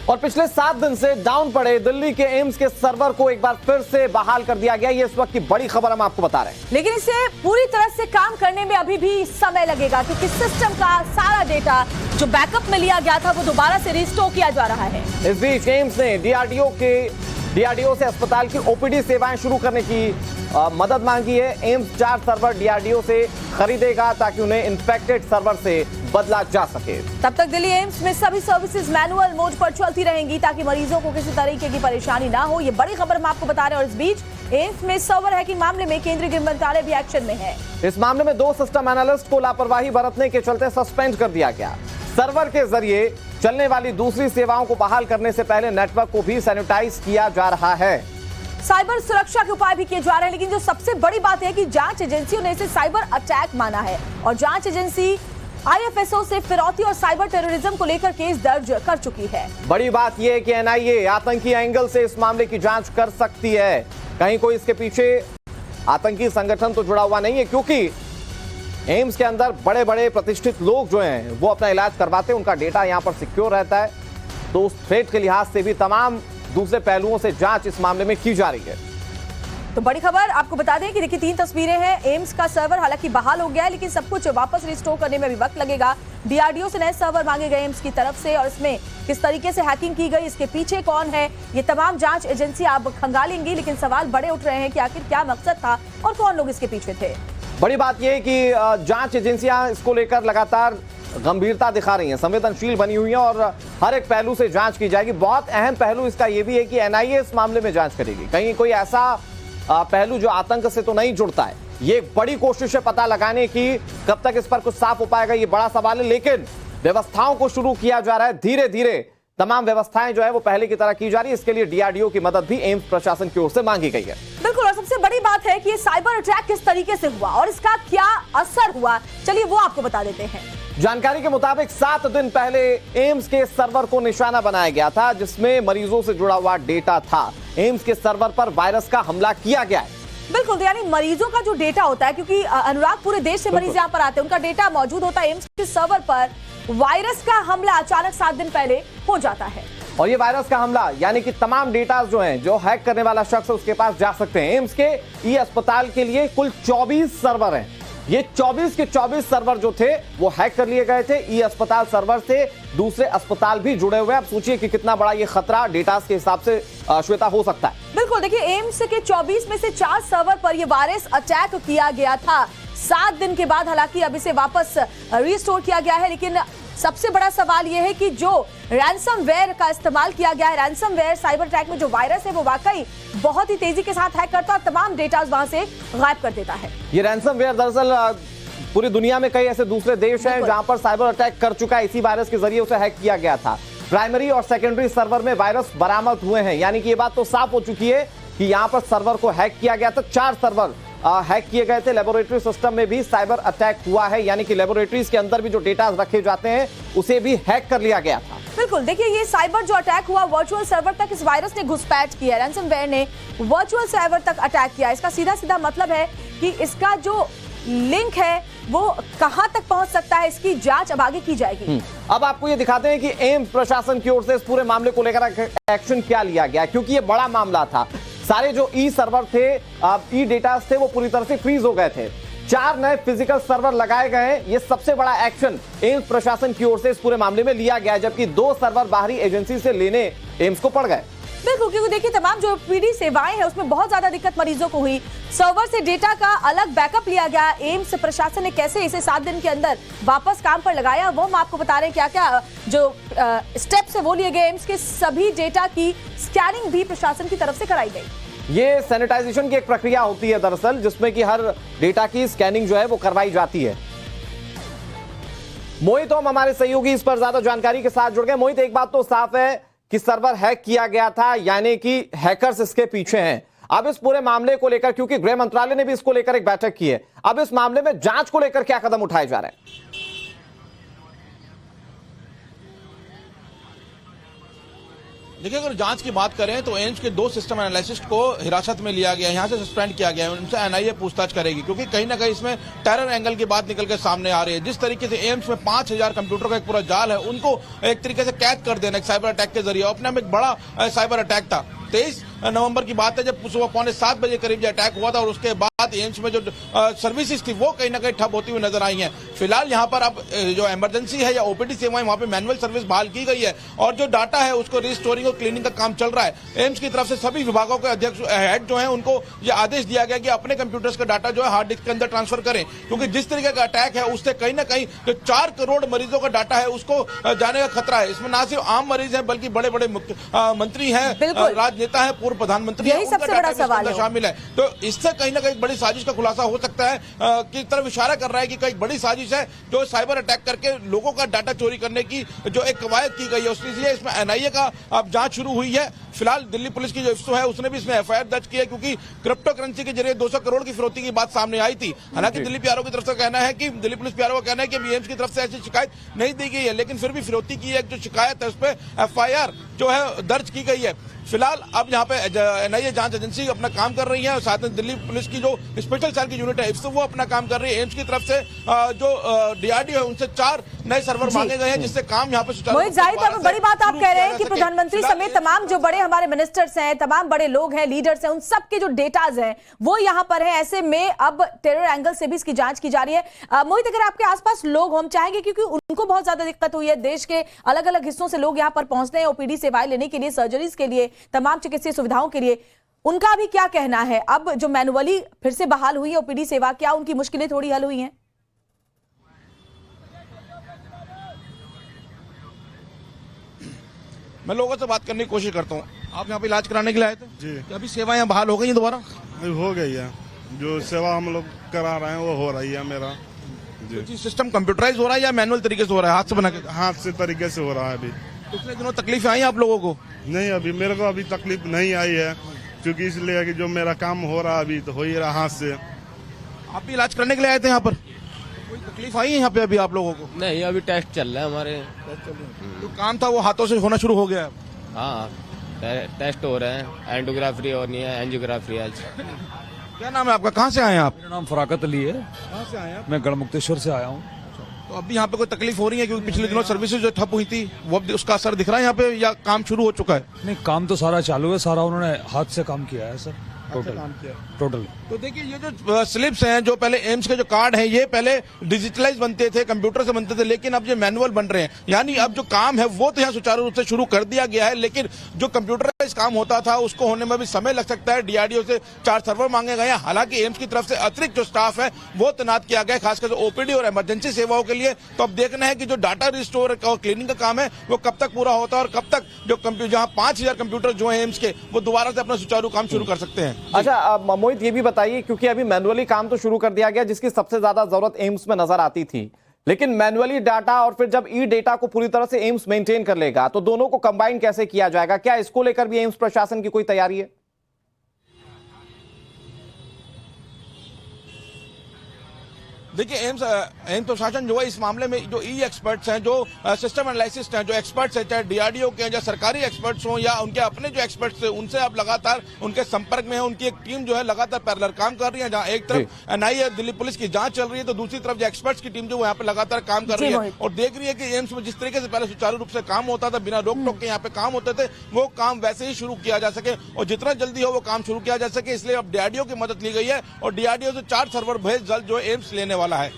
और पिछले 7 दिन से डाउन पड़े दिल्ली के एम्स के सर्वर को एक बार फिर से बहाल कर दिया गया। ये इस वक्त की बड़ी खबर हम आपको बता रहे हैं। लेकिन इसे पूरी तरह से काम करने में अभी भी समय लगेगा, क्योंकि सिस्टम का सारा डेटा जो बैकअप में लिया गया था वो दोबारा से रिस्टोर किया जा रहा है। इस बीच एम्स ने डीआरडीओ से अस्पताल की ओपीडी सेवाएं शुरू करने की मदद मांगी है। एम्स 4 सर्वर डीआरडीओ से खरीदेगा ताकि उन्हें इंफेक्टेड सर्वर से बदला जा सके। तब तक दिल्ली एम्स में सभी सर्विसेज मैनुअल मोड पर चलती रहेंगी ताकि मरीजों को किसी तरीके की परेशानी ना हो। ये बड़ी खबर हम आपको बता रहे हैं। और इस बीच एम्स में सर्वर हैकिंग मामले में केंद्रीय गृह मंत्रालय भी एक्शन में है। इस मामले में 2 सिस्टम एनालिस्ट को लापरवाही बरतने के चलते सस्पेंड कर दिया गया। सर्वर के जरिए चलने वाली दूसरी सेवाओं को बहाल करने से पहले नेटवर्क को भी सैनिटाइज किया जा रहा है। साइबर सुरक्षा के उपाय भी किए जा रहे हैं, लेकिन जो सबसे बड़ी बात है कि जांच एजेंसियों ने इसे साइबर अटैक माना है और जांच एजेंसी आईएफएसओ से फिरौती और साइबर टेररिज्म को लेकर केस दर्ज कर चुकी है। बड़ी बात यह है कि एनआईए आतंकी एंगल से इस मामले की जांच कर सकती है। कहीं कोई इसके पीछे आतंकी संगठन तो जुड़ा हुआ नहीं है, क्योंकि एम्स के अंदर बड़े बड़े प्रतिष्ठित लोग जो हैं वो अपना इलाज करवाते हैं, उनका डेटा यहां पर सिक्योर रहता है। तो उस थ्रेट के लिहाज से भी तमाम दूसरे पहलुओं से जांच इस मामले में की जा रही है। तो बड़ी खबर आपको बता दें कि देखिए 3 तस्वीरें हैं। एम्स का सर्वर हालांकि बहाल हो गया है, लेकिन सब कुछ वापस रिस्टोर करने में भी वक्त लगेगा। डीआरडीओ से नए सर्वर मांगे गए एम्स की तरफ से, और इसमें किस तरीके से हैकिंग की गई, इसके पीछे कौन है, ये तमाम जांच एजेंसी आप खंगालेंगी। लेकिन सवाल बड़े उठ रहे हैं कि आखिर क्या मकसद था और कौन लोग इसके पीछे थे। बड़ी बात यह है कि जांच एजेंसियां इसको लेकर लगातार गंभीरता दिखा रही हैं, संवेदनशील बनी हुई हैं और हर एक पहलू से जांच की जाएगी। बहुत अहम पहलू इसका यह भी है कि एनआईए इस मामले में जांच करेगी। कहीं कोई ऐसा पहलू जो आतंक से तो नहीं जुड़ता है। ये एक बड़ी कोशिश है पता लगाने की। कब तक इस पर कुछ साफ हो पाएगा ये बड़ा सवाल है, लेकिन व्यवस्थाओं को शुरू किया जा रहा है। धीरे धीरे तमाम व्यवस्थाएं जो है वो पहले की तरह की जा रही है। इसके लिए डीआरडीओ की मदद भी एम्स प्रशासन की ओर से मांगी गई है। बिल्कुल, और सबसे बड़ी बात है कि ये साइबर अटैक किस तरीके से हुआ और इसका क्या असर हुआ, चलिए वो आपको बता देते हैं। जानकारी के मुताबिक 7 दिन पहले एम्स के सर्वर को निशाना बनाया गया था, जिसमें मरीजों से जुड़ा हुआ डेटा था। एम्स के सर्वर पर वायरस का हमला किया गया है। बिल्कुल, तो यानी मरीजों का जो डेटा होता है, क्योंकि अनुराग पूरे देश से मरीज यहाँ पर आते हैं, उनका डेटा मौजूद होता है एम्स के सर्वर पर। वायरस का हमला अचानक 7 दिन पहले हो जाता है, और ये वायरस का हमला यानी कि तमाम डेटा जो हैं, जो हैक करने वाला शख्स है उसके पास जा सकते हैं। एम्स के ई अस्पताल के लिए कुल 24 सर्वर हैं। ये 24 के 24 सर्वर जो थे वो हैक कर लिए गए थे। ई अस्पताल सर्वर से दूसरे अस्पताल भी जुड़े हुए हैं। अब सोचिए कि कितना बड़ा ये खतरा डेटा के हिसाब से श्वेता हो सकता है। बिल्कुल, देखिए एम्स के 24 में से 4 सर्वर पर यह वायरस अटैक किया गया था 7 दिन के बाद। हालांकि अब इसे वापस रिस्टोर किया गया है, लेकिन सबसे बड़ा सवाल यह है कि जो रैंसमवेयर का इस्तेमाल किया गया है, रैंसमवेयर साइबर अटैक में जो वायरस है वो वाकई बहुत ही तेजी के साथ हैक करता है और तमाम डेटा वहां से गायब कर देता है। ये रैंसमवेयर दरअसल पूरी दुनिया में कई ऐसे दूसरे देश हैं जहां पर साइबर अटैक कर चुका है। इसी वायरस के जरिए उसे हैक किया गया था। प्राइमरी और सेकेंडरी सर्वर में वायरस बरामद हुए हैं, यानी कि ये बात तो साफ हो चुकी है कि यहां पर सर्वर को हैक किया गया था। 4 सर्वर हैक किए गए थे। लेबोरेटरी सिस्टम में भी साइबर अटैक हुआ है, यानी कि लेबोरेटरीज के अंदर भी जो डेटा रखे जाते हैं उसे भी हैक कर लिया गया था। बिल्कुल, देखिए ये साइबर जो अटैक हुआ वर्चुअल सर्वर तक इस वायरस ने घुसपैठ किया। रैंसमवेयर ने वर्चुअल सर्वर तक अटैक किया। इसका सीधा सीधा मतलब है कि इसका जो लिंक है वो कहां तक पहुंच सकता है, इसकी जांच अब आगे की जाएगी। अब आपको ये दिखाते हैं कि एम्स प्रशासन की ओर से इस पूरे मामले को लेकर एक्शन क्या लिया गया, क्योंकि ये बड़ा मामला था। सारे जो ई सर्वर थे, ई डेटा थे, वो पूरी तरह से फ्रीज हो गए थे। 4 नए फिजिकल सर्वर लगाए गए हैं। ये सबसे बड़ा एक्शन एम्स प्रशासन की ओर से इस पूरे मामले में लिया गया है, जबकि 2 सर्वर बाहरी एजेंसी से लेने एम्स को पड़ गए। बिल्कुल, क्योंकि देखिए तमाम जो पीडी सेवाएं हैं उसमें बहुत ज्यादा दिक्कत मरीजों को हुई। सर्वर से डेटा का अलग बैकअप लिया गया। एम्स प्रशासन ने कैसे इसे 7 दिन के अंदर वापस काम पर लगाया वो हम आपको बता रहे हैं। क्या क्या जो स्टेप्स है वो लिए गए। एम्स के सभी डेटा की स्कैनिंग भी प्रशासन की तरफ से कराई गई। ये सैनिटाइजेशन की एक प्रक्रिया होती है दरअसल, जिसमें कि हर डेटा की स्कैनिंग जो है वो करवाई जाती है। मोहित हम हमारे सहयोगी इस पर ज्यादा जानकारी के साथ जुड़ गए। मोहित, एक बात तो साफ है कि सर्वर हैक किया गया था, यानी कि हैकर्स इसके पीछे हैं। अब इस पूरे मामले को लेकर, क्योंकि गृह मंत्रालय ने भी इसको लेकर एक बैठक की है, अब इस मामले में जांच को लेकर क्या कदम उठाए जा रहे हैं? देखिए, अगर जांच की बात करें तो एम्स के 2 सिस्टम एनालिसिस्ट को हिरासत में लिया गया है, यहाँ से सस्पेंड किया गया है, उनसे एनआईए पूछताछ करेगी, क्योंकि कहीं ना कहीं इसमें टेरर एंगल की बात निकल के सामने आ रही है। जिस तरीके से एम्स में 5000 कंप्यूटर का एक पूरा जाल है, उनको एक तरीके से कैद कर देना एक साइबर अटैक के जरिए, अपने में एक बड़ा साइबर अटैक था। 23 नवंबर की बात है जब सुबह 6:45 बजे करीब अटैक हुआ था, और उसके बाद एम्स में जो सर्विसेज थी वो कहीं ना कहीं ठप होती हुई नजर आई हैं। फिलहाल यहाँ पर अब जो इमरजेंसी है या ओपीडी सेवाएं, वहां पे मैनुअल सर्विस बहाल की गई है, और जो डाटा है उसको रिस्टोरिंग और क्लीनिंग का काम चल रहा है। एम्स की तरफ से सभी विभागों के अध्यक्ष हेड जो है उनको ये आदेश दिया गया कि अपने कंप्यूटर्स का डाटा जो है हार्ड डिस्क के अंदर ट्रांसफर करें, क्योंकि जिस तरीके का अटैक है उससे कहीं ना कहीं जो 4 करोड़ मरीजों का डाटा है उसको जाने का खतरा है। इसमें ना सिर्फ आम मरीज है बल्कि बड़े बड़े मंत्री हैं, राजनेता है, पूर्व प्रधानमंत्री है, सबसे बड़ा सवाल है शामिल है। तो इससे कहीं ना कहीं बड़ी साजिश का खुलासा हो सकता है, की तरफ इशारा कर रहा है कि कई बड़ी साजिश है जो साइबर अटैक करके लोगों का डाटा चोरी करने की जो एक कवायद की गई है, इसलिए इसमें एनआईए का अब जांच शुरू हुई है। फिलहाल दिल्ली पुलिस की जो इफ्सो है उसने भी इसमें एफआईआर दर्ज की है, क्योंकि क्रिप्टो करेंसी के जरिए 200 करोड़ की फिरौती की बात सामने आई थी। हालांकि दिल्ली पीआरओ की तरफ से कहना है कि दिल्ली पुलिस पीआरओ का कहना है कि एम्स की तरफ से ऐसी शिकायत नहीं दी गई है, लेकिन फिर भी फिरौती की एक जो शिकायत है उस पर एफआईआर जो है दर्ज की गई है। फिलहाल अब यहाँ पे एनआईए जांच एजेंसी अपना काम कर रही है, और साथ में दिल्ली पुलिस की जो स्पेशल सेल की यूनिट है इफ्सो वो अपना काम कर रही है। एम्स की तरफ से जो डीआरडीओ है उनसे 4 नए सर्वर मांगे गए हैं, जिससे काम यहाँ पे सुचारू मोहित जाहिद, बड़ी बात आप कह रहे हैं कि प्रधानमंत्री समेत तमाम जो बड़े हमारे मिनिस्टर्स हैं, तमाम बड़े लोग हैं, लीडर्स हैं, उन सब के जो डेटाज हैं वो यहाँ पर है। ऐसे में अब टेरर एंगल से भी इसकी जांच की जा रही है। मोहित, अगर आपके आसपास लोग हम चाहेंगे, क्योंकि उनको बहुत ज्यादा दिक्कत हुई है, देश के अलग अलग हिस्सों से लोग यहाँ पर पहुंचते हैं ओपीडी सेवाएं लेने के लिए, सर्जरीज के लिए, तमाम चिकित्सीय सुविधाओं के लिए, उनका भी क्या कहना है? अब जो मैनुअली फिर से बहाल हुई है ओपीडी सेवा, क्या उनकी मुश्किलें थोड़ी हल हुई हैं? मैं लोगों से बात करने की कोशिश करता हूँ। आप यहाँ पे इलाज कराने के लिए आए थे जी? क्या अभी सेवा यहाँ बहाल हो गई है दोबारा? हो गई है, जो सेवा हम लोग करा रहे हैं वो हो रही है मेरा जी। सिस्टम कंप्यूटराइज हो रहा है या मैनुअल तरीके से हो रहा है, हाथ से बना के? हाथ से तरीके से हो रहा है। अभी पिछले दिनों तकलीफ आई आप लोगों को? नहीं, अभी मेरे को अभी तकलीफ नहीं आई है, क्योंकि इसलिए कि जो मेरा काम हो रहा है अभी तो हो ही रहा हाथ से। आप भी इलाज करने के लिए आए थे यहाँ पर? कोई तकलीफ आई है यहाँ पे अभी आप लोगों को? नहीं, अभी टेस्ट चल रहा है हमारे। जो काम था वो हाथों से होना शुरू हो गया है? हाँ, टेस्ट हो रहे हैं, एंडोग्राफी होनी है, एंजियोग्राफी आज। क्या नाम है आपका, कहाँ से आए हैं आप? मेरा नाम फराकत अली है। कहाँ से आए हैं आप? मैं गढ़मुक्तेश्वर से आया हूँ। तो अभी यहाँ पे कोई तकलीफ हो रही है, क्योंकि पिछले दिनों सर्विसेज जो ठप हुई थी वो अब उसका असर दिख रहा है यहाँ पे, या काम शुरू हो चुका है? नहीं, काम तो सारा चालू है, सारा उन्होंने हाथ से काम किया है सर, टोटल। तो देखिए, ये जो स्लिप्स हैं, जो पहले एम्स के जो कार्ड हैं, ये पहले डिजिटलाइज बनते थे, कंप्यूटर से बनते थे, लेकिन अब ये मैनुअल बन रहे हैं। यानी अब जो काम है वो तो यहाँ सुचारू रूप से शुरू कर दिया गया है, लेकिन जो कंप्यूटराइज काम होता था उसको होने में भी समय लग सकता है। डीआरडीओ से 4 सर्वर मांगे गए हैं। हालांकि एम्स की तरफ से अतिरिक्त जो स्टाफ है वो तैनात किया गया है, खासकर ओपीडी और इमरजेंसी सेवाओं के लिए। तो अब देखना है कि जो डाटा रिस्टोर और क्लीनिंग का काम है वो कब तक पूरा होता है, और कब तक जो जहाँ 5000 कंप्यूटर जो है एम्स के, वो दोबारा से अपना सुचारू काम शुरू कर सकते हैं। अच्छा मोहित, ये भी बताइए, क्योंकि अभी मैनुअली काम तो शुरू कर दिया गया, जिसकी सबसे ज्यादा जरूरत एम्स में नजर आती थी, लेकिन मैनुअली डाटा और फिर जब ई डेटा को पूरी तरह से एम्स मेंटेन कर लेगा, तो दोनों को कंबाइन कैसे किया जाएगा? क्या इसको लेकर भी एम्स प्रशासन की कोई तैयारी है? देखिए, एम्स प्रशासन जो है इस मामले में जो ई एक्सपर्ट्स हैं, जो सिस्टम एनालिसिस्ट हैं, जो एक्सपर्ट्स हैं, चाहे डीआरडीओ के या सरकारी एक्सपर्ट्स हों या उनके अपने जो एक्सपर्ट्स हैं, उनसे अब लगातार उनके संपर्क में है। उनकी एक टीम जो है लगातार पैरेलल काम कर रही है, जहां एक तरफ एनआईए दिल्ली पुलिस की जांच चल रही है, तो दूसरी तरफ जो एक्सपर्ट्स की टीम जो यहाँ पे लगातार काम कर रही है और देख रही है कि एम्स में जिस तरीके से पहले सुचारू रूप से काम होता था, बिना रोक टोक के यहाँ पे काम होते थे, वो काम वैसे ही शुरू किया जा सके और जितना जल्दी हो वो काम शुरू किया जा सके। इसलिए अब डीआरडीओ की मदद ली गई है और डीआरडीओ से 4 सर्वर भेज जल्द जो एम्स लेने वाला है।